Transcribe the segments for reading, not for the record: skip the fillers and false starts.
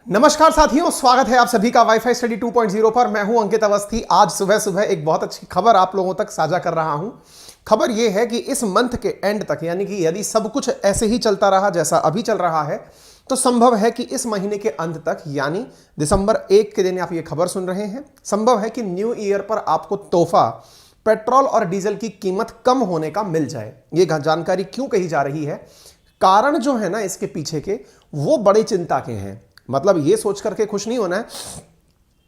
नमस्कार साथियों, स्वागत है आप सभी का वाईफाई स्टडी 2.0 पर। मैं हूं अंकित अवस्थी। आज सुबह सुबह एक बहुत अच्छी खबर आप लोगों तक साझा कर रहा हूं। खबर यह है कि इस मंथ के एंड तक, यानी कि यदि सब कुछ ऐसे ही चलता रहा जैसा अभी चल रहा है, तो संभव है कि इस महीने के अंत तक, यानी दिसंबर 1 के दिन आप ये खबर सुन रहे हैं, संभव है कि न्यू ईयर पर आपको तोहफा पेट्रोल और डीजल की कीमत कम होने का मिल जाए। ये जानकारी क्यों कही जा रही है? कारण जो है ना इसके पीछे के, वो बड़ी चिंता के हैं। मतलब ये सोच करके खुश नहीं होना है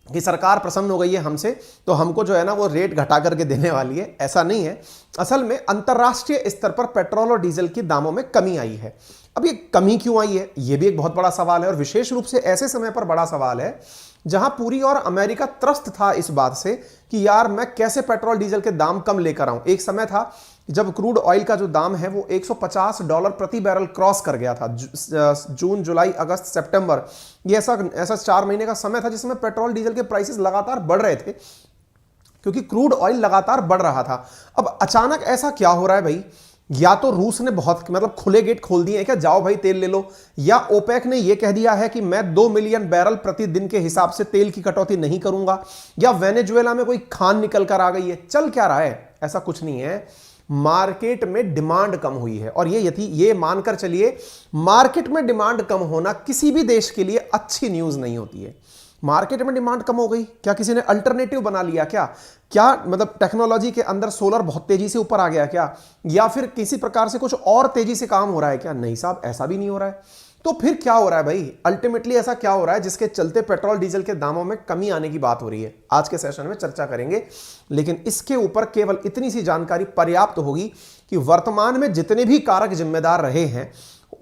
कि सरकार प्रसन्न हो गई है हमसे तो हमको जो है ना वो रेट घटा करके देने वाली है, ऐसा नहीं है। असल में अंतर्राष्ट्रीय स्तर पर पेट्रोल और डीजल के दामों में कमी आई है। अब ये कमी क्यों आई है, ये भी एक बहुत बड़ा सवाल है, और विशेष रूप से ऐसे समय पर बड़ा सवाल है जहां पूरी और अमेरिका त्रस्त था इस बात से कि यार मैं कैसे पेट्रोल डीजल के दाम कम लेकर आऊं। एक समय था जब क्रूड ऑयल का जो दाम है वो $150 प्रति बैरल क्रॉस कर गया था। जून, जुलाई, अगस्त, सितंबर, ये ऐसा 4 महीने का समय था जिसमें पेट्रोल डीजल के प्राइसेस लगातार बढ़ रहे थे क्योंकि क्रूड ऑयल लगातार बढ़ रहा था। अब अचानक ऐसा क्या हो रहा है भाई? या तो रूस ने बहुत खुले गेट खोल दिए हैं क्या, जाओ भाई तेल ले लो, या ओपेक ने यह कह दिया है कि मैं 2 मिलियन बैरल प्रतिदिन के हिसाब से तेल की कटौती नहीं करूंगा, या वेनेजुएला में कोई खान निकल कर आ गई है। चल क्या रहा है? ऐसा कुछ नहीं है। मार्केट में डिमांड कम हुई है, और ये मानकर चलिए, मार्केट में डिमांड कम होना किसी भी देश के लिए अच्छी न्यूज नहीं होती है। मार्केट में डिमांड कम हो गई, क्या किसी ने अल्टरनेटिव बना लिया क्या? क्या टेक्नोलॉजी के अंदर सोलर बहुत तेजी से ऊपर आ गया क्या, या फिर किसी प्रकार से कुछ और तेजी से काम हो रहा है क्या? नहीं साहब, ऐसा भी नहीं हो रहा है। तो फिर क्या हो रहा है भाई? अल्टीमेटली ऐसा क्या हो रहा है जिसके चलते पेट्रोल डीजल के दामों में कमी आने की बात हो रही है? आज के सेशन में चर्चा करेंगे, लेकिन इसके ऊपर केवल इतनी सी जानकारी पर्याप्त होगी कि वर्तमान में जितने भी कारक जिम्मेदार रहे हैं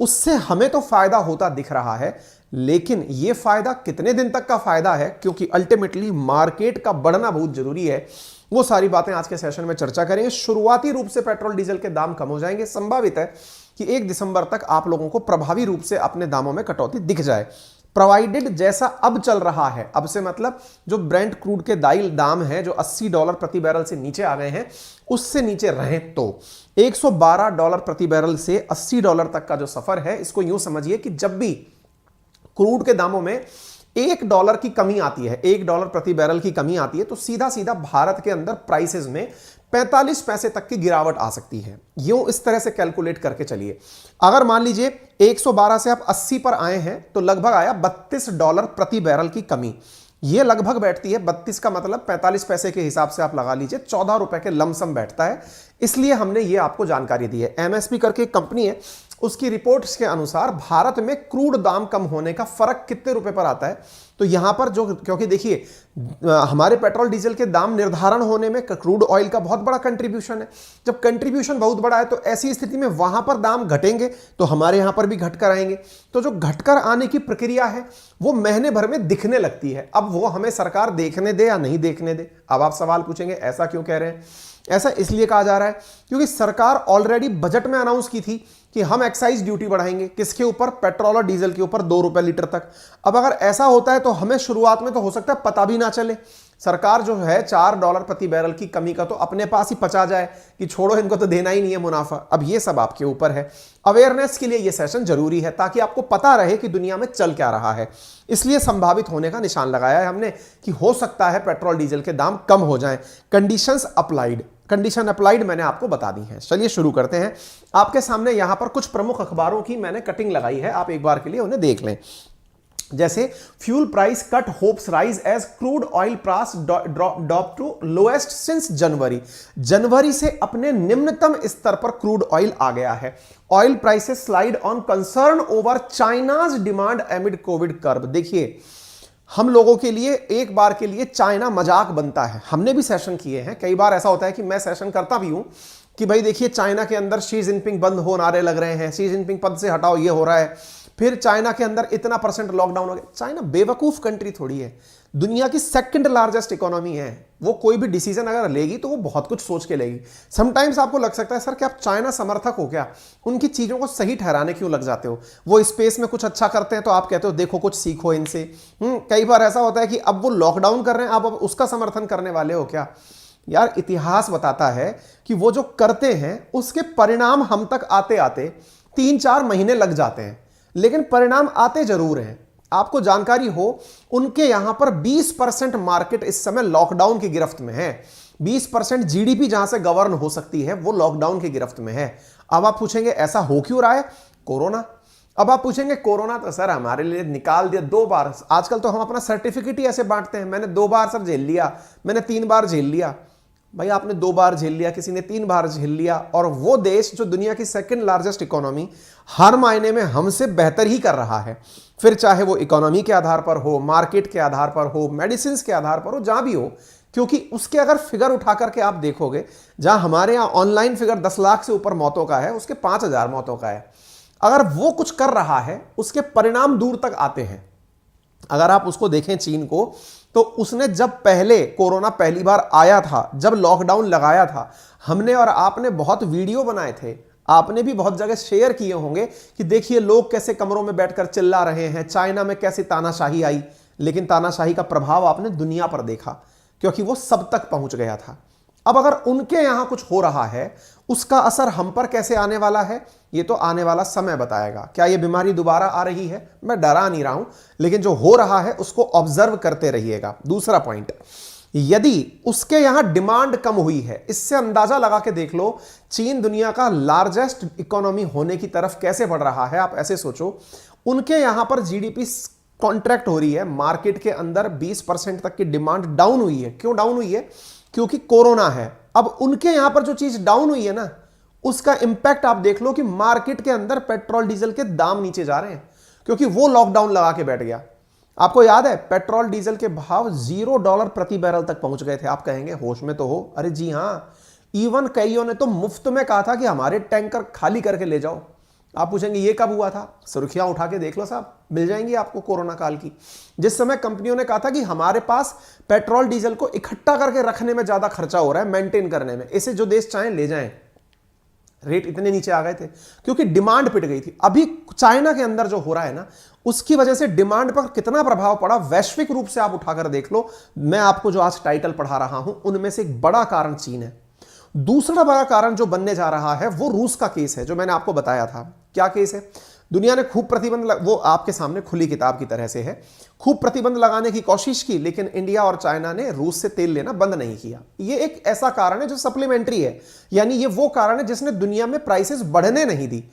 उससे हमें तो फायदा होता दिख रहा है, लेकिन यह फायदा कितने दिन तक का फायदा है, क्योंकि अल्टीमेटली मार्केट का बढ़ना बहुत जरूरी है। वो सारी बातें आज के सेशन में चर्चा करेंगे। शुरुआती रूप से पेट्रोल डीजल के दाम कम हो जाएंगे। संभावित है कि 1 दिसंबर तक आप लोगों को प्रभावी रूप से अपने दामों में कटौती दिख जाए, प्रोवाइडेड जैसा अब चल रहा है। अब से मतलब जो ब्रेंट क्रूड के दाम है जो $80 प्रति बैरल से नीचे आ गए हैं, उससे नीचे रहे तो $112 प्रति बैरल से $80 तक का जो सफर है, इसको यूं समझिए कि जब भी क्रूड के दामों में $1 की कमी आती है, $1 प्रति बैरल की कमी आती है, तो सीधा सीधा भारत के अंदर प्राइसेस में 45 पैसे तक की गिरावट आ सकती है। यूं इस तरह से कैलकुलेट करके चलिए। अगर मान लीजिए 112 से आप 80 पर आए हैं तो लगभग आया $32 प्रति बैरल की कमी। ये लगभग बैठती है 32 का मतलब 45 पैसे के हिसाब से आप लगा लीजिए ₹14 के लमसम बैठता है। इसलिए हमने ये आपको जानकारी दी है। एमएसपी करके एक कंपनी है, उसकी रिपोर्ट्स के अनुसार भारत में क्रूड दाम कम होने का फर्क कितने रुपए पर आता है, तो यहां पर जो, क्योंकि देखिए हमारे पेट्रोल डीजल के दाम निर्धारण होने में क्रूड ऑयल का बहुत बड़ा कंट्रीब्यूशन है। जब कंट्रीब्यूशन बहुत बड़ा है तो ऐसी स्थिति में वहां पर दाम घटेंगे तो हमारे यहां पर भी घटकर आएंगे। तो जो घटकर आने की प्रक्रिया है वो महीने भर में दिखने लगती है। अब वो हमें सरकार देखने दे या नहीं देखने दे। अब आप सवाल पूछेंगे ऐसा क्यों कह रहे हैं? ऐसा इसलिए कहा जा रहा है क्योंकि सरकार ऑलरेडी बजट में अनाउंस की थी कि हम एक्साइज ड्यूटी बढ़ाएंगे। किसके ऊपर? पेट्रोल और डीजल के ऊपर ₹2 लीटर तक। अब अगर ऐसा होता है तो हमें शुरुआत में तो हो सकता है पता भी ना चले। सरकार जो है $4 प्रति बैरल की कमी का तो अपने पास ही पचा जाए कि छोड़ो, इनको तो देना ही नहीं है मुनाफा। अब ये सब आपके ऊपर है। अवेयरनेस के लिए ये सेशन जरूरी है ताकि आपको पता रहे कि दुनिया में चल क्या रहा है। इसलिए संभावित होने का निशान लगाया है हमने कि हो सकता है पेट्रोल डीजल के दाम कम हो जाएं। कंडीशन अप्लाइड मैंने आपको बता दी है। चलिए शुरू करते हैं। आपके सामने यहां पर कुछ प्रमुख अखबारों की मैंने कटिंग लगाई है, आप एक बार के लिए उन्हें देख लें। जैसे fuel price cut hopes rise as crude oil price drop to lowest since January से अपने निम्नतम स्तर पर क्रूड ऑयल आ गया है। Oil prices slide on concern over China's demand एमिड Covid curve. देखिए, हम लोगों के लिए एक बार के लिए चाइना मजाक बनता है। हमने भी सेशन किए हैं, कई बार ऐसा होता है कि मैं सेशन करता भी हूं कि भाई देखिए चाइना के अंदर शी जिनपिंग बंद हो नारे लग रहे हैं, शी जिनपिंग पद से हटाओ, ये हो रहा है। फिर चाइना के अंदर इतना % लॉकडाउन हो गया। चाइना बेवकूफ कंट्री थोड़ी है, दुनिया की सेकंड लार्जेस्ट इकोनॉमी है। वो कोई भी डिसीजन अगर लेगी तो वो बहुत कुछ सोच के लेगी। समटाइम्स आपको लग सकता है सर कि आप चाइना समर्थक हो क्या, उनकी चीजों को सही ठहराने क्यों लग जाते हो? वो स्पेस में कुछ अच्छा करते हैं तो आप कहते हो देखो कुछ सीखो इनसे। कई बार ऐसा होता है कि अब वो लॉकडाउन कर रहे हैं, आप अब उसका समर्थन करने वाले हो क्या? यार इतिहास बताता है कि वो जो करते हैं उसके परिणाम हम तक आते आते 3-4 महीने लग जाते हैं, लेकिन परिणाम आते जरूर हैं। आपको जानकारी हो, उनके यहां पर 20% मार्केट इस समय लॉकडाउन की गिरफ्त में है। 20% जीडीपी जहां से गवर्न हो सकती है वो लॉकडाउन की गिरफ्त में है। अब आप पूछेंगे ऐसा हो क्यों रहा है? कोरोना। अब आप पूछेंगे कोरोना तो सर हमारे लिए निकाल दिया 2 बार। आजकल तो हम अपना सर्टिफिकेट ही ऐसे बांटते हैं, मैंने 2 बार सर झेल लिया, मैंने 3 बार झेल लिया। भाई आपने 2 बार झेल लिया, किसी ने 3 बार झेल लिया, और वो देश जो दुनिया की सेकंड लार्जेस्ट इकोनॉमी हर मायने में हमसे बेहतर ही कर रहा है। फिर चाहे वो इकोनॉमी के आधार पर हो, मार्केट के आधार पर हो, मेडिसिन के आधार पर हो, जहां भी हो, क्योंकि उसके अगर फिगर उठा करके आप देखोगे, जहां हमारे यहां ऑनलाइन फिगर 10 लाख से ऊपर मौतों का है, उसके 5000 मौतों का है। अगर वो कुछ कर रहा है, उसके परिणाम दूर तक आते हैं। अगर आप उसको देखें चीन को, तो उसने जब पहले कोरोना पहली बार आया था, जब लॉकडाउन लगाया था, हमने और आपने बहुत वीडियो बनाए थे, आपने भी बहुत जगह शेयर किए होंगे कि देखिए लोग कैसे कमरों में बैठकर चिल्ला रहे हैं, चाइना में कैसे तानाशाही आई। लेकिन तानाशाही का प्रभाव आपने दुनिया पर देखा, क्योंकि वो सब तक पहुंच गया था। अब अगर उनके यहां कुछ हो रहा है, उसका असर हम पर कैसे आने वाला है, ये तो आने वाला समय बताएगा। क्या ये बीमारी दोबारा आ रही है? मैं डरा नहीं रहा हूं, लेकिन जो हो रहा है उसको ऑब्जर्व करते रहिएगा। दूसरा पॉइंट, यदि उसके यहां डिमांड कम हुई है, इससे अंदाजा लगा के देख लो चीन दुनिया का लार्जेस्ट इकोनॉमी होने की तरफ कैसे बढ़ रहा है। आप ऐसे सोचो, उनके यहां पर जीडीपी कॉन्ट्रैक्ट हो रही है, मार्केट के अंदर 20% तक की डिमांड डाउन हुई है। क्यों डाउन हुई है? क्योंकि कोरोना है। अब उनके यहां पर जो चीज डाउन हुई है ना, उसका इंपैक्ट आप देख लो कि मार्केट के अंदर पेट्रोल डीजल के दाम नीचे जा रहे हैं, क्योंकि वो लॉकडाउन लगा के बैठ गया। आपको याद है पेट्रोल डीजल के भाव $0 प्रति बैरल तक पहुंच गए थे। आप कहेंगे होश में तो हो, अरे जी हां, इवन कईयों ने तो मुफ्त में कहा था कि हमारे टैंकर खाली करके ले जाओ। आप पूछेंगे ये कब हुआ था? सुर्खियां उठा के देख लो साहब, मिल जाएंगी आपको कोरोना काल की। जिस समय कंपनियों ने कहा था कि हमारे पास पेट्रोल डीजल को इकट्ठा करके रखने में ज्यादा खर्चा हो रहा है, मेंटेन करने में, इसे जो देश चाहें ले जाएं, रेट इतने नीचे आ गए थे क्योंकि डिमांड पिट गई थी। अभी चाइना के अंदर जो हो रहा है ना, उसकी वजह से डिमांड पर कितना प्रभाव पड़ा वैश्विक रूप से आप उठाकर देख लो। मैं आपको जो आज टाइटल पढ़ा रहा हूं उनमें से एक बड़ा कारण चीन है। दूसरा बड़ा कारण जो बनने जा रहा है वो रूस का केस है, जो मैंने आपको बताया था। क्या केस है? दुनिया ने खूब प्रतिबंध वो आपके सामने खुली किताब की तरह से है, खूब प्रतिबंध लगाने की कोशिश की, लेकिन इंडिया और चाइना ने रूस से तेल लेना बंद नहीं किया। ये एक ऐसा कारण है जो सप्लीमेंट्री है, यानी ये वो कारण है जिसने दुनिया में प्राइसेस बढ़ने नहीं दी।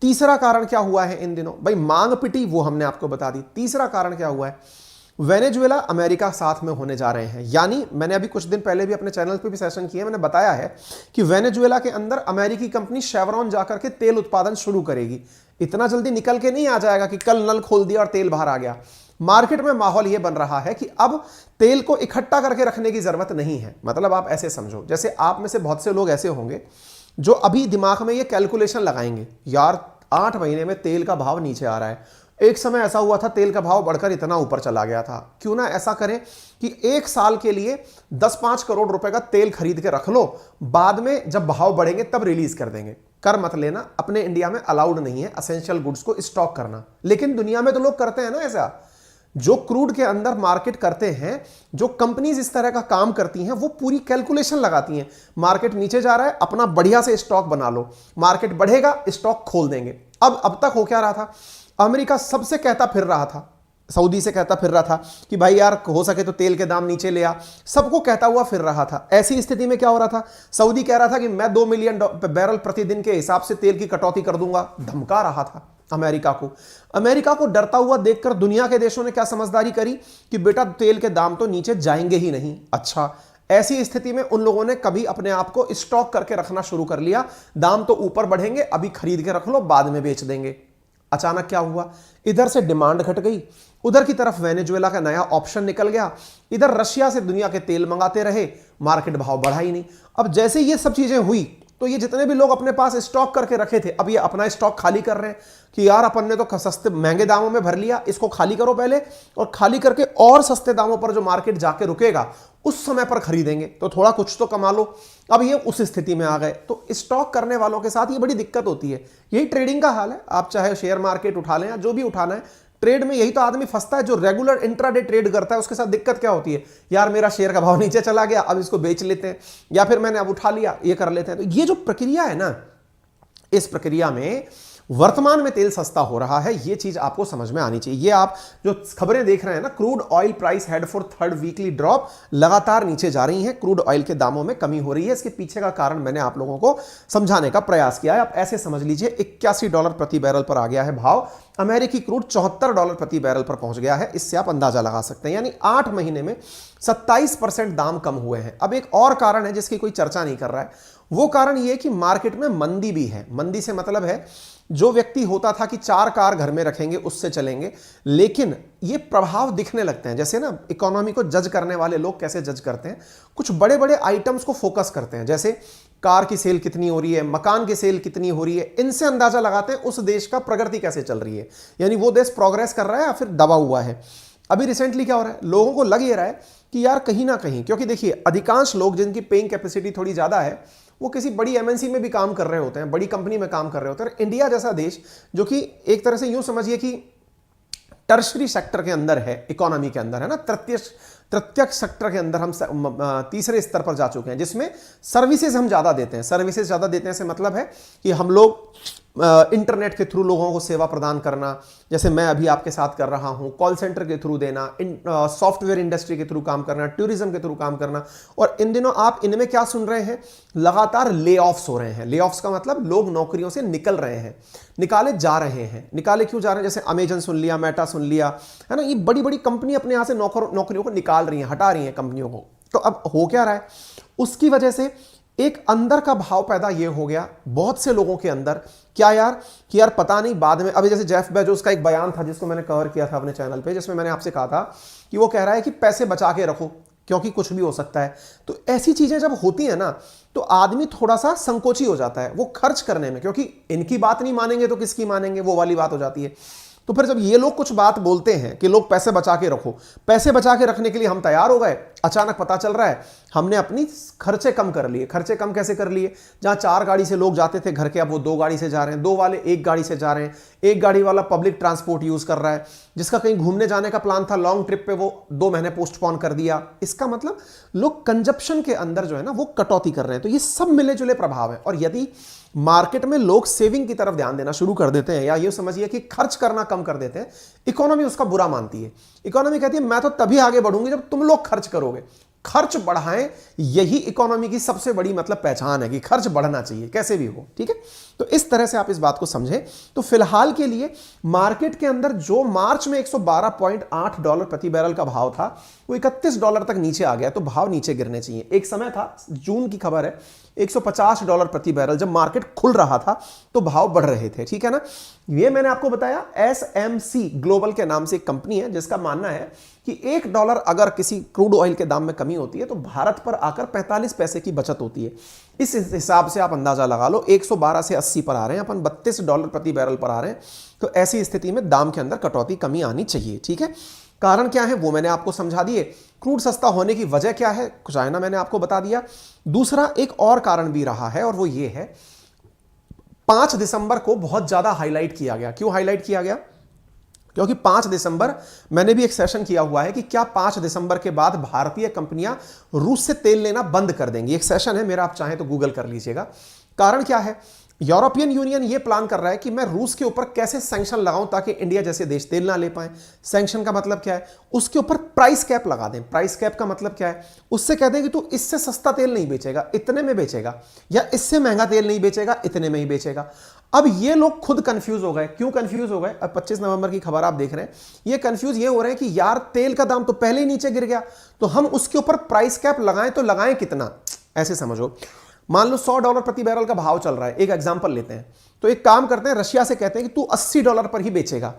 तीसरा कारण क्या हुआ है इन दिनों? भाई मांग पिटी, वो हमने आपको बता दी। तीसरा कारण क्या हुआ है? वेनेजुएला अमेरिका साथ में होने जा रहे हैं। यानी मैंने अभी कुछ दिन पहले भी अपने चैनल पे भी सेशन किए, मैंने बताया है कि वेनेजुएला के अंदर अमेरिकी कंपनी शेवरॉन जाकर के तेल उत्पादन शुरू करेगी। इतना जल्दी निकल के नहीं आ जाएगा कि कल नल खोल दिया और तेल बाहर आ गया। मार्केट में माहौल यह बन रहा है कि अब तेल को इकट्ठा करके रखने की जरूरत नहीं है। मतलब आप ऐसे समझो, जैसे आप में से बहुत से लोग ऐसे होंगे जो अभी दिमाग में ये कैलकुलेशन लगाएंगे, यार 8 महीने में तेल का भाव नीचे आ रहा है, एक समय ऐसा हुआ था तेल का भाव बढ़कर इतना ऊपर चला गया था, क्यों ना ऐसा करें कि 1 साल के लिए 10-5 करोड़ रुपए का तेल खरीद के रख लो, बाद में जब भाव बढ़ेंगे तब रिलीज कर देंगे। कर मत लेना, अपने इंडिया में अलाउड नहीं है एसेंशियल गुड्स को स्टॉक करना, लेकिन दुनिया में तो लोग करते हैं ना ऐसा। जो क्रूड के अंदर मार्केट करते हैं, जो कंपनीज इस तरह का काम करती हैं, वो पूरी कैलकुलेशन लगाती हैं। मार्केट नीचे जा रहा है, अपना बढ़िया से स्टॉक बना लो, मार्केट बढ़ेगा स्टॉक खोल देंगे। अब तक हो क्या रहा था? अमेरिका सबसे कहता फिर रहा था, सऊदी से कहता फिर रहा था कि भाई यार हो सके तो तेल के दाम नीचे ले आ, सबको कहता हुआ फिर रहा था। ऐसी स्थिति में क्या हो रहा था? सऊदी कह रहा था कि मैं 2 मिलियन बैरल प्रतिदिन के हिसाब से तेल की कटौती कर दूंगा, धमका रहा था अमेरिका को। अमेरिका को डरता हुआ देखकर दुनिया के देशों ने क्या समझदारी करी कि बेटा तेल के दाम तो नीचे जाएंगे ही नहीं। अच्छा, ऐसी स्थिति में उन लोगों ने कभी अपने आप को स्टॉक करके रखना शुरू कर लिया, दाम तो ऊपर बढ़ेंगे, अभी खरीद के रख लो, बाद में बेच देंगे। अचानक क्या हुआ? इधर से डिमांड घट गई, उधर की तरफ वेनेजुएला का नया ऑप्शन निकल गया, इधर रशिया से दुनिया के तेल मंगाते रहे, मार्केट भाव बढ़ा ही नहीं। अब जैसे ये सब चीजें हुई तो ये जितने भी लोग अपने पास स्टॉक करके रखे थे, अब ये अपना स्टॉक खाली कर रहे हैं कि यार अपन ने तो सस्ते महंगे दामों में भर लिया, इसको खाली करो पहले, और खाली करके और सस्ते दामों पर जो मार्केट जाके रुकेगा उस समय पर खरीदेंगे तो थोड़ा कुछ तो कमा लो। अब ये उस स्थिति में आ गए, तो स्टॉक करने वालों के साथ ये बड़ी दिक्कत होती है। यही ट्रेडिंग का हाल है, आप चाहे शेयर मार्केट उठा लें या जो भी उठाना है, ट्रेड में यही तो आदमी फंसता है। जो रेगुलर इंट्राडे ट्रेड करता है उसके साथ दिक्कत क्या होती है? यार मेरा शेयर का भाव नीचे चला गया, अब इसको बेच लेते हैं, या फिर मैंने अब उठा लिया, ये कर लेते हैं। तो ये जो प्रक्रिया है ना, इस प्रक्रिया में वर्तमान में तेल सस्ता हो रहा है, ये चीज आपको समझ में आनी चाहिए। ये आप जो खबरें देख रहे हैं ना, crude oil price head for third weekly drop, लगातार नीचे जा रही है, क्रूड ऑयल के दामों में कमी हो रही है। इसके पीछे का कारण मैंने आप लोगों को समझाने का प्रयास किया है। आप ऐसे समझ लीजिए $81 प्रति बैरल पर आ गया है भाव, अमेरिकी क्रूड $74 प्रति बैरल पर पहुंच गया है। इससे आप अंदाजा लगा सकते हैं, यानी 8 महीने में 27% दाम कम हुए हैं। अब एक और कारण है जिसकी कोई चर्चा नहीं कर रहा है, वो कारण ये कि मार्केट में मंदी भी है। मंदी से मतलब है जो व्यक्ति होता था कि 4 कार घर में रखेंगे उससे चलेंगे, लेकिन ये प्रभाव दिखने लगते हैं। जैसे ना इकोनॉमी को जज करने वाले लोग कैसे जज करते हैं, कुछ बड़े बड़े आइटम्स को फोकस करते हैं, जैसे कार की सेल कितनी हो रही है, मकान की सेल कितनी हो रही है, इनसे अंदाजा लगाते हैं उस देश का प्रगति कैसे चल रही है, यानी वो देश प्रोग्रेस कर रहा है या फिर दबा हुआ है। अभी रिसेंटली क्या हो रहा है, लोगों को लग ये रहा है कि यार कहीं ना कहीं, क्योंकि देखिए अधिकांश लोग जिनकी पेइंग कैपेसिटी थोड़ी ज्यादा है वो किसी बड़ी एमएनसी में भी काम कर रहे होते हैं, बड़ी कंपनी में काम कर रहे होते हैं। इंडिया जैसा देश जो कि एक तरह से यूं समझिए कि टर्शरी सेक्टर के अंदर है, इकोनॉमी के अंदर है ना, प्रत्यक्ष सेक्टर के अंदर हम तीसरे स्तर पर जा चुके हैं, जिसमें सर्विसेज हम ज्यादा देते हैं। सर्विसेज ज्यादा देते हैं से मतलब है कि हम लोग इंटरनेट के थ्रू लोगों को सेवा प्रदान करना, जैसे मैं अभी आपके साथ कर रहा हूं, कॉल सेंटर के थ्रू देना, सॉफ्टवेयर इंडस्ट्री के थ्रू काम करना, टूरिज्म के थ्रू काम करना। और इन दिनों आप इनमें क्या सुन रहे हैं, लगातार ले ऑफ्स हो रहे हैं। ले ऑफ्स का मतलब लोग नौकरियों से निकल रहे हैं, निकाले जा रहे हैं। निकाले क्यों जा रहे हैं, जैसे अमेजन सुन लिया, मेटा सुन लिया, है ना, ये बड़ी बड़ी कंपनी अपने यहां से नौकरियों को निकाल रही हैं, हटा रही हैं कंपनियों को। तो अब हो क्या रहा है, उसकी वजह से एक अंदर का भाव पैदा ये हो गया बहुत से लोगों के अंदर, क्या यार कि यार पता नहीं बाद में। अभी जैसे जेफ बेजोस का एक बयान था जिसको मैंने कवर किया था अपने चैनल पे, जिसमें मैंने आपसे कहा था कि वो कह रहा है कि पैसे बचा के रखो क्योंकि कुछ भी हो सकता है। तो ऐसी चीजें जब होती है ना तो आदमी थोड़ा सा संकोची हो जाता है वो खर्च करने में, क्योंकि इनकी बात नहीं मानेंगे तो किसकी मानेंगे, वो वाली बात हो जाती है। तो फिर जब ये लोग कुछ बात बोलते हैं कि लोग पैसे बचा के रखो, पैसे बचा के रखने के लिए हम तैयार हो गए, अचानक पता चल रहा है हमने अपनी खर्चे कम कर लिए। खर्चे कम कैसे कर लिए, जहां 4 गाड़ी से लोग जाते थे घर के, अब वो 2 गाड़ी से जा रहे हैं, 2 वाले 1 गाड़ी से जा रहे हैं, 1 गाड़ी वाला पब्लिक ट्रांसपोर्ट यूज कर रहा है, जिसका कहीं घूमने जाने का प्लान था लॉन्ग ट्रिप पे वो 2 महीने पोस्टपोन कर दिया। इसका मतलब लोग कंजप्शन के अंदर जो है ना वो कटौती कर रहे हैं। तो ये सब मिले जुले प्रभाव है। और यदि मार्केट में लोग सेविंग की तरफ ध्यान देना शुरू कर देते हैं, या ये समझिए कि खर्च करना कम कर देते हैं, इकोनॉमी उसका बुरा मानती है। इकोनॉमी कहती है मैं तो तभी आगे बढ़ूंगी जब तुम लोग खर्च करोगे। खर्च बढ़ाएं, यही इकोनॉमी की सबसे बड़ी मतलब पहचान है कि खर्च बढ़ना चाहिए कैसे भी हो, ठीक है। तो इस तरह से आप इस बात को समझें। तो फिलहाल के लिए मार्केट के अंदर जो मार्च में $112.8 प्रति बैरल का भाव था वो $31 तक नीचे आ गया, तो भाव नीचे गिरने चाहिए। एक समय था, जून की खबर है, $150 प्रति बैरल जब मार्केट खुल रहा था तो भाव बढ़ रहे थे, ठीक है ना। ये मैंने आपको बताया SMC ग्लोबल के नाम से एक कंपनी है जिसका मानना है कि $1 अगर किसी क्रूड ऑयल के दाम में कमी होती है तो भारत पर आकर 45 पैसे की बचत होती है। इस हिसाब से आप अंदाजा लगा लो, 112 से 80 पर आ रहे हैं, अपन $32 प्रति बैरल पर आ रहे हैं। तो ऐसी स्थिति में दाम के अंदर कटौती, कमी आनी चाहिए, ठीक है। कारण क्या है वो मैंने आपको समझा दिए। क्रूड सस्ता होने की वजह क्या है, चाइना मैंने आपको बता दिया। दूसरा एक और कारण भी रहा है और वो ये है, 5 दिसंबर को बहुत ज्यादा हाईलाइट किया गया। क्यों हाईलाइट किया गया, क्योंकि 5 दिसंबर मैंने भी एक सेशन किया हुआ है कि क्या 5 दिसंबर के बाद भारतीय कंपनियां रूस से तेल लेना बंद कर देंगी। एक सेशन है मेरा, आप चाहें तो गूगल कर लीजिएगा। कारण क्या है, यूरोपियन यूनियन ये प्लान कर रहा है कि मैं रूस के ऊपर कैसे सैंक्शन लगाऊं ताकि इंडिया जैसे देश तेल ना ले पाए। सैंक्शन का मतलब क्या है, उसके ऊपर प्राइस कैप लगा दें। प्राइस कैप का मतलब क्या है, उससे कह दें कि तू इससे सस्ता तेल नहीं बेचेगा, इतने में बेचेगा, या इससे महंगा तेल नहीं बेचेगा, इतने में ही बेचेगा। अब ये लोग खुद कंफ्यूज हो गए। क्यों कंफ्यूज हो गए, अब 25 नवंबर की खबर आप देख रहे हैं, ये कंफ्यूज ये हो रहे हैं कि यार तेल का दाम तो पहले ही नीचे गिर गया, तो हम उसके ऊपर प्राइस कैप लगाएं तो लगाएं कितना। ऐसे समझो, मान लो $100 प्रति बैरल का भाव चल रहा है, एक एग्जांपल लेते हैं, तो एक काम करते हैं, रशिया से कहते हैं कि तू $80 पर ही बेचेगा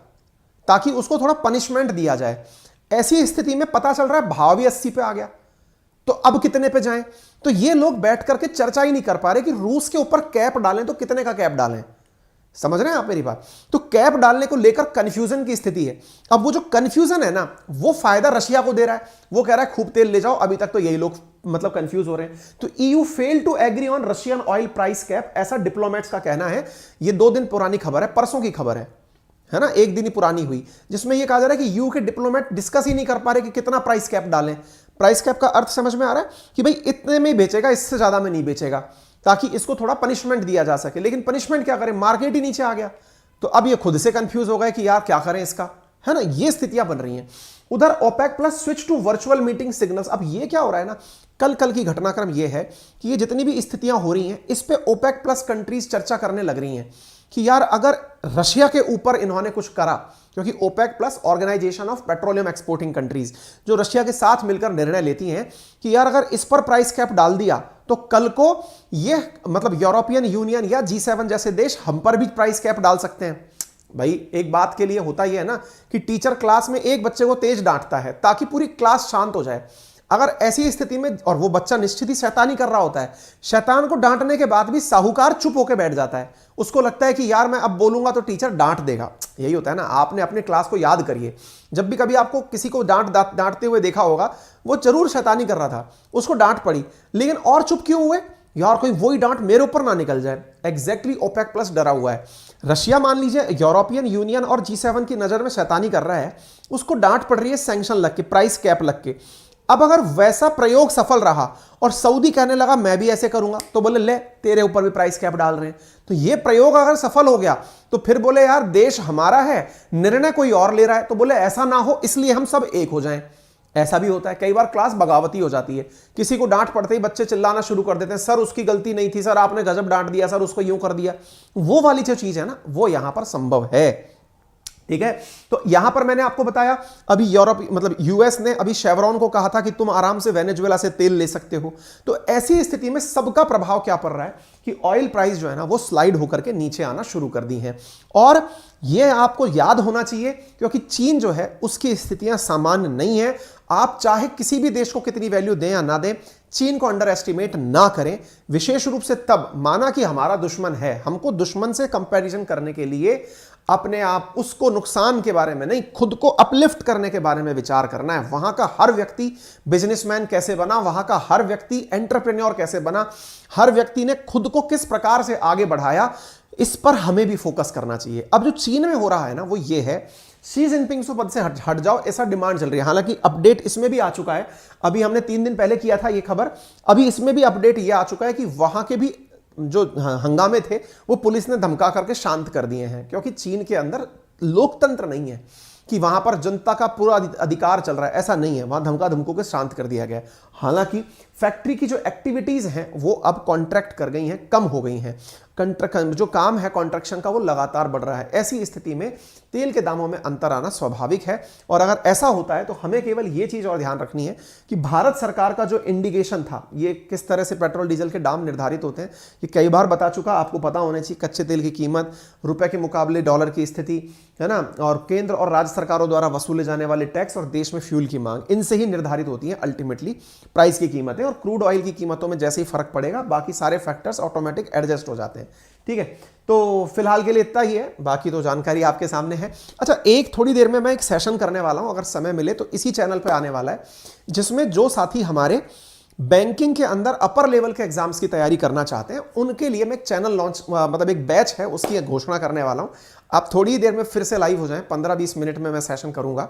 ताकि उसको थोड़ा पनिशमेंट दिया जाए। ऐसी स्थिति में पता चल रहा है भाव भी 80 पे आ गया, तो अब कितने पे जाएं। तो ये लोग बैठ करके चर्चा ही नहीं कर पा रहे कि रूस के ऊपर कैप डालें तो कितने का कैप डालें। समझ रहे हैं आप मेरी बात। तो कैप डालने को लेकर कंफ्यूजन की स्थिति है। अब वो जो कंफ्यूजन है ना, वो फायदा रशिया को दे रहा है, वो कह रहा है खूब तेल ले जाओ। अभी तक तो यही लोग मतलब कंफ्यूज हो रहे हैं। तो EU fail to agree on Russian oil price cap, ऐसा डिप्लोमेट्स का कहना है। ये 2 दिन पुरानी खबर है, परसों की खबर है ना, 1 दिन ही पुरानी हुई, जिसमें यह कहा जा रहा है कि EU के डिप्लोमेट डिस्कस ही नहीं कर पा रहे कि कितना प्राइस कैप डालें। प्राइस कैप का अर्थ समझ में आ रहा है कि भाई इतने में ही बेचेगा, इससे ज्यादा में नहीं बेचेगा, ताकि इसको थोड़ा पनिशमेंट दिया जा सके। लेकिन पनिशमेंट क्या करें, मार्केट ही नीचे आ गया। तो अब ये खुद से कंफ्यूज हो गए कि यार क्या करें इसका, है ना, ये स्थितियां बन रही हैं। उधर OPEC plus switch to virtual meeting signals. अब ये क्या हो रहा है ना, कल की घटनाक्रम ये है कि ये जितनी भी स्थितियां हो रही हैं इस पे ओपेक प्लस कंट्रीज चर्चा करने लग रही हैं कि यार अगर रशिया के ऊपर इन्होंने कुछ करा, क्योंकि OPEC plus organisation of petroleum exporting countries जो रशिया के साथ मिलकर निर्णय लेती हैं कि यार अगर इस पर प्राइस कैप डाल दिया तो कल को ये मतलब यूरोपियन यूनियन या G7 जैसे देश हम पर भी प्राइस कैप डाल सकते हैं। भाई एक बात के लिए होता ही है ना कि टीचर क्लास में एक बच्चे को तेज डांटता है ताकि पूरी क्लास शांत हो जाए। अगर ऐसी स्थिति में, और वो बच्चा निश्चित ही शैतानी कर रहा होता है, शैतान को डांटने के बाद भी साहूकार चुप होकर बैठ जाता है, उसको लगता है कि यार मैं अब बोलूंगा तो टीचर डांट देगा। यही होता है ना, आपने अपने क्लास को याद करिए, जब भी कभी आपको किसी को डांटते हुए देखा होगा, वो जरूर शैतानी कर रहा था, उसको डांट पड़ी, लेकिन और चुप क्यों हुए, यार कोई वही डांट मेरे ऊपर ना निकल जाए। एग्जैक्टली ओपेक प्लस डरा हुआ है। रशिया मान लीजिए यूरोपियन यूनियन और G7 की नजर में शैतानी कर रहा है, उसको डांट पड़ रही है सैंक्शन लग के, प्राइस कैप लग के। अब अगर वैसा प्रयोग सफल रहा और सऊदी कहने लगा मैं भी ऐसे करूंगा, तो बोले ले तेरे ऊपर भी प्राइस कैप डाल रहे हैं। तो ये प्रयोग अगर सफल हो गया तो फिर बोले यार देश हमारा है, निर्णय कोई और ले रहा है, तो बोले ऐसा ना हो इसलिए हम सब एक हो जाएं। ऐसा भी होता है, कई बार क्लास बगावती हो जाती है, किसी को डांट पड़ते ही बच्चे चिल्लाना शुरू कर देते हैं, सर उसकी गलती नहीं थी, सर आपने गजब डांट दिया, सर उसको यूं कर दिया। वो वाली जो चीज है ना, वो यहां पर संभव है। ठीक है, तो यहां पर मैंने आपको बताया अभी यूरोप मतलब यूएस ने अभी शेवरॉन को कहा था कि तुम आराम से वेनेजुएला से तेल ले सकते हो। तो ऐसी स्थिति में सबका प्रभाव क्या पड़ रहा है कि ऑयल प्राइस जो है ना वो स्लाइड होकर के नीचे आना शुरू कर दी हैं। और यह आपको याद होना चाहिए क्योंकि चीन जो है उसकी स्थितियां सामान्य नहीं है। आप चाहे किसी भी देश को कितनी वैल्यू दें या ना दें, चीन को अंडर एस्टिमेट ना करें, विशेष रूप से तब माना कि हमारा दुश्मन है। हमको दुश्मन से कंपैरिजन करने के लिए अपने आप उसको नुकसान के बारे में नहीं, खुद को अपलिफ्ट करने के बारे में विचार करना है। वहां का हर व्यक्ति बिजनेसमैन कैसे बना, वहां का हर व्यक्ति एंटरप्रेन्योर कैसे बना, हर व्यक्ति ने खुद को किस प्रकार से आगे बढ़ाया, इस पर हमें भी फोकस करना चाहिए। अब जो चीन में हो रहा है ना वो ये है, शी जिनपिंग से पद से हट जाओ, ऐसा डिमांड चल रही है। हालांकि अपडेट इसमें भी आ चुका है, अभी हमने 3 दिन पहले किया था ये खबर, अभी इसमें भी अपडेट ये आ चुका है कि वहां के भी जो हंगामे थे वो पुलिस ने धमका करके शांत कर दिए हैं। क्योंकि चीन के अंदर लोकतंत्र नहीं है कि वहां पर जनता का पूरा अधिकार चल रहा है, ऐसा नहीं है। वहां धमका धमकों के शांत कर दिया गया। हालांकि फैक्ट्री की जो एक्टिविटीज हैं वो अब कॉन्ट्रैक्ट कर गई हैं, कम हो गई हैं। जो काम है कॉन्ट्रैक्शन का वो लगातार बढ़ रहा है। ऐसी स्थिति में तेल के दामों में अंतर आना स्वाभाविक है। और अगर ऐसा होता है तो हमें केवल ये चीज और ध्यान रखनी है कि भारत सरकार का जो इंडिकेशन था, ये किस तरह से पेट्रोल डीजल के दाम निर्धारित होते हैं, ये कई बार बता चुका, आपको पता होना चाहिए। कच्चे तेल की कीमत, रुपए के मुकाबले डॉलर की स्थिति, है ना, और केंद्र और राज्य सरकारों द्वारा वसूले जाने वाले टैक्स और देश में फ्यूल की मांग, इनसे ही निर्धारित होती है अल्टीमेटली प्राइस की कीमतें। और क्रूड ऑयल की कीमतों में जैसे ही फर्क पड़ेगा बाकी सारे फैक्टर्स ऑटोमेटिक एडजस्ट हो जाते हैं। ठीक है, तो फिलहाल के लिए इतना ही है, बाकी तो जानकारी आपके सामने है। अच्छा, एक थोड़ी देर में मैं एक सेशन करने वाला हूं, अगर समय मिले तो इसी चैनल पे आने वाला है, जिसमें जो साथी हमारे बैंकिंग के अंदर अपर लेवल के एग्जाम्स की तैयारी करना चाहते हैं उनके लिए मैं एक चैनल लॉन्च मतलब एक बैच है उसकी घोषणा करने वाला हूं। आप थोड़ी देर में फिर से लाइव हो जाएं, 15-20 मिनट में मैं सेशन करूंगा,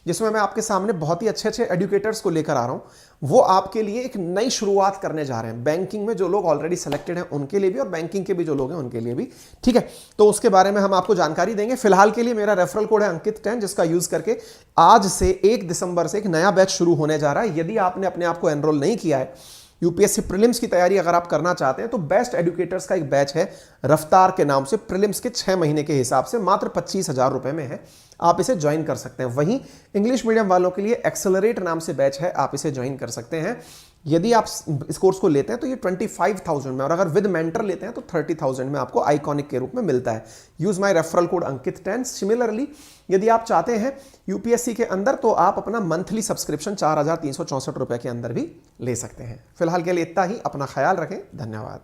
जिसमें मैं आपके सामने बहुत ही अच्छे अच्छे एडुकेटर्स को लेकर आ रहा हूं। वो आपके लिए एक नई शुरुआत करने जा रहे हैं, बैंकिंग में जो लोग ऑलरेडी सेलेक्टेड हैं उनके लिए भी और बैंकिंग के भी जो लोग हैं उनके लिए भी। ठीक है, तो उसके बारे में हम आपको जानकारी देंगे। फिलहाल के लिए मेरा रेफरल कोड है अंकित 10, जिसका यूज करके आज से 1 दिसंबर से एक नया बैच शुरू होने जा रहा है। यदि आपने अपने आप को एनरोल नहीं किया है, यूपीएससी प्रीलिम्स की तैयारी अगर आप करना चाहते हैं, तो बेस्ट एडुकेटर्स का एक बैच है रफ्तार के नाम से, प्रीलिम्स के 6 महीने के हिसाब से मात्र 25,000 रुपए में है, आप इसे ज्वाइन कर सकते हैं। वहीं इंग्लिश मीडियम वालों के लिए एक्सेलरेट नाम से बैच है, आप इसे ज्वाइन कर सकते हैं। यदि आप इस कोर्स को लेते हैं तो ये 25,000 में, और अगर विद मेंटर लेते हैं तो 30,000 में आपको आइकॉनिक के रूप में मिलता है। Use my referral code Ankit 10। Similarly यदि आप चाहते हैं यूपीएससी के अंदर, तो आप अपना मंथली सब्सक्रिप्शन 4,364 रुपए के अंदर भी ले सकते हैं। फिलहाल के लिए इतना ही, अपना ख्याल रखें, धन्यवाद।